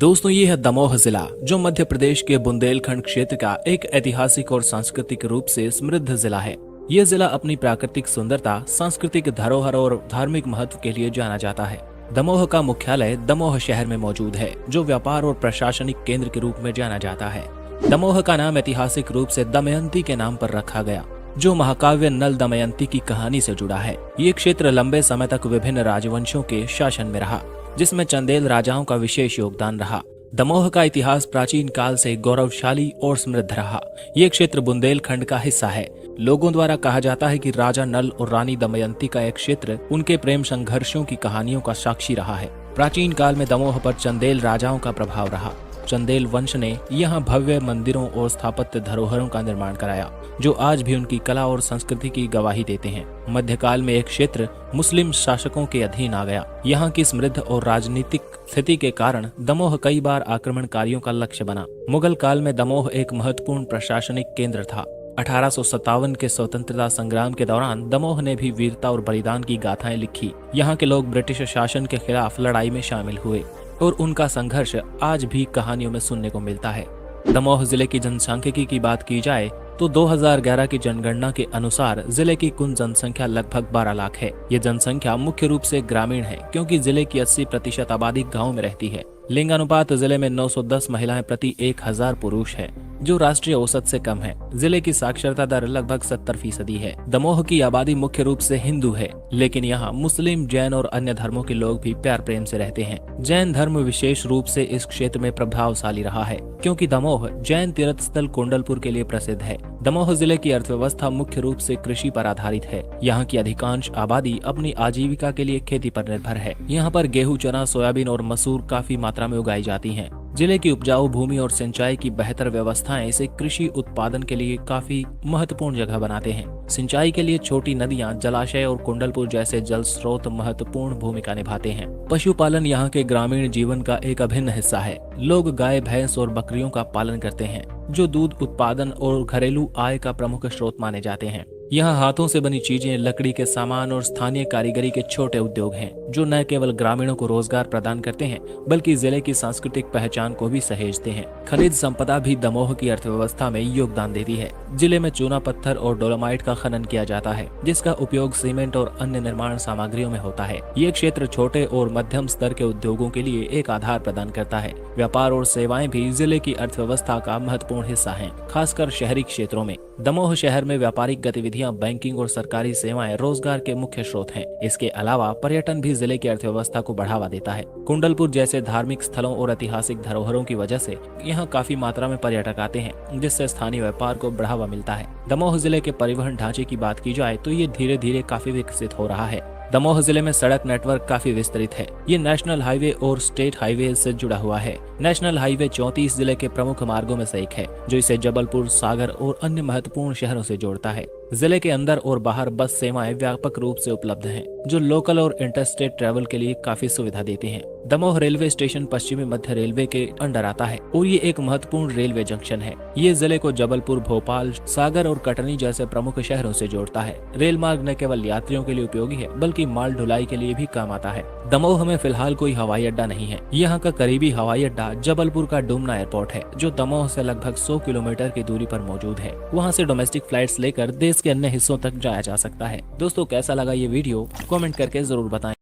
दोस्तों ये है दमोह जिला जो मध्य प्रदेश के बुंदेलखंड क्षेत्र का एक ऐतिहासिक और सांस्कृतिक रूप से समृद्ध जिला है। ये जिला अपनी प्राकृतिक सुंदरता, सांस्कृतिक धरोहर और धार्मिक महत्व के लिए जाना जाता है। दमोह का मुख्यालय दमोह शहर में मौजूद है, जो व्यापार और प्रशासनिक केंद्र के रूप में जाना जाता है। दमोह का नाम ऐतिहासिक रूप से दमयंती के नाम पर रखा गया, जो महाकाव्य नल दमयंती की कहानी से जुड़ा है। ये क्षेत्र लंबे समय तक विभिन्न राजवंशों के शासन में रहा, जिसमें चंदेल राजाओं का विशेष योगदान रहा। दमोह का इतिहास प्राचीन काल से गौरवशाली और समृद्ध रहा। ये क्षेत्र बुंदेलखंड का हिस्सा है। लोगों द्वारा कहा जाता है कि राजा नल और रानी दमयंती का एक क्षेत्र उनके प्रेम संघर्षों की कहानियों का साक्षी रहा है। प्राचीन काल में दमोह पर चंदेल राजाओं का प्रभाव रहा। चंदेल वंश ने यहाँ भव्य मंदिरों और स्थापत्य धरोहरों का निर्माण कराया, जो आज भी उनकी कला और संस्कृति की गवाही देते हैं। मध्यकाल में एक क्षेत्र मुस्लिम शासकों के अधीन आ गया। यहाँ की समृद्ध और राजनीतिक स्थिति के कारण दमोह कई बार आक्रमणकारियों का लक्ष्य बना। मुगल काल में दमोह एक महत्वपूर्ण प्रशासनिक केंद्र था। 1857 के स्वतंत्रता संग्राम के दौरान दमोह ने भी वीरता और बलिदान की गाथाएं लिखी। यहाँ के लोग ब्रिटिश शासन के खिलाफ लड़ाई में शामिल हुए और उनका संघर्ष आज भी कहानियों में सुनने को मिलता है। दमोह जिले की जनसांख्यिकी की बात की जाए तो 2011 की जनगणना के अनुसार जिले की कुल जनसंख्या लगभग 12 लाख है। ये जनसंख्या मुख्य रूप से ग्रामीण है, क्योंकि जिले की 80% आबादी गाँव में रहती है। लिंगानुपात जिले में 910 महिलाएं प्रति 1000 पुरुष है, जो राष्ट्रीय औसत से कम है। जिले की साक्षरता दर लगभग 70% है। दमोह की आबादी मुख्य रूप से हिंदू है, लेकिन यहाँ मुस्लिम, जैन और अन्य धर्मों के लोग भी प्यार प्रेम से रहते हैं। जैन धर्म विशेष रूप से इस क्षेत्र में प्रभावशाली रहा है, क्योंकि दमोह जैन तीर्थ स्थल कुंडलपुर के लिए प्रसिद्ध है। दमोह जिले की अर्थव्यवस्था मुख्य रूप से कृषि पर आधारित है। यहाँ की अधिकांश आबादी अपनी आजीविका के लिए खेती पर निर्भर है। यहाँ पर गेहूं, चना, सोयाबीन और मसूर काफी मात्रा में उगाई जाती हैं। जिले की उपजाऊ भूमि और सिंचाई की बेहतर व्यवस्थाएं इसे कृषि उत्पादन के लिए काफी महत्वपूर्ण जगह बनाते हैं। सिंचाई के लिए छोटी नदियां, जलाशय और कुंडलपुर जैसे जल स्रोत महत्वपूर्ण भूमिका निभाते हैं। पशुपालन यहाँ के ग्रामीण जीवन का एक अभिन्न हिस्सा है। लोग गाय, भैंस और बकरियों का पालन करते हैं, जो दूध उत्पादन और घरेलू आय का प्रमुख स्रोत माने जाते हैं। यहाँ हाथों से बनी चीजें, लकड़ी के सामान और स्थानीय कारीगरी के छोटे उद्योग हैं, जो न केवल ग्रामीणों को रोजगार प्रदान करते हैं, बल्कि जिले की सांस्कृतिक पहचान को भी सहेजते हैं। खनिज संपदा भी दमोह की अर्थव्यवस्था में योगदान देती है। जिले में चूना पत्थर और डोलोमाइट का खनन किया जाता है, जिसका उपयोग सीमेंट और अन्य निर्माण सामग्रियों में होता है। ये क्षेत्र छोटे और मध्यम स्तर के उद्योगों के लिए एक आधार प्रदान करता है। व्यापार और सेवाएं भी जिले की अर्थव्यवस्था का महत्वपूर्ण हिस्सा हैं, खासकर शहरी क्षेत्रों में। दमोह शहर में व्यापारिक गतिविधियां, बैंकिंग और सरकारी सेवाएं रोजगार के मुख्य स्रोत हैं। इसके अलावा पर्यटन भी जिले की अर्थव्यवस्था को बढ़ावा देता है। कुंडलपुर जैसे धार्मिक स्थलों और ऐतिहासिक धरोहरों की वजह से यहाँ काफी मात्रा में पर्यटक आते हैं, जिससे स्थानीय व्यापार को बढ़ावा मिलता है। दमोह जिले के परिवहन ढांचे की बात की जाए तो ये धीरे धीरे काफी विकसित हो रहा है। दमोह जिले में सड़क नेटवर्क काफी विस्तृत है। ये नेशनल हाईवे और स्टेट हाईवे से जुड़ा हुआ है। नेशनल हाईवे 34 जिले के प्रमुख मार्गों में से एक है, जो इसे जबलपुर, सागर और अन्य महत्वपूर्ण शहरों से जोड़ता है। जिले के अंदर और बाहर बस सेवाएं व्यापक रूप से उपलब्ध हैं, जो लोकल और इंटरस्टेट ट्रैवल के लिए काफी सुविधा देती हैं। दमोह रेलवे स्टेशन पश्चिमी मध्य रेलवे के अंडर आता है और ये एक महत्वपूर्ण रेलवे जंक्शन है। ये जिले को जबलपुर, भोपाल, सागर और कटनी जैसे प्रमुख शहरों से जोड़ता है। रेल मार्ग न केवल यात्रियों के लिए उपयोगी है, बल्कि माल ढुलाई के लिए भी काम आता है। दमोह में फिलहाल कोई हवाई अड्डा नहीं है। यहाँ का करीबी हवाई अड्डा जबलपुर का डुमना एयरपोर्ट है, जो दमोह से लगभग 100 किलोमीटर की दूरी पर मौजूद है। वहाँ से डोमेस्टिक फ्लाइट्स लेकर देश के अन्य हिस्सों तक जाया जा सकता है। दोस्तों, कैसा लगा ये वीडियो कमेंट करके जरूर बताएं।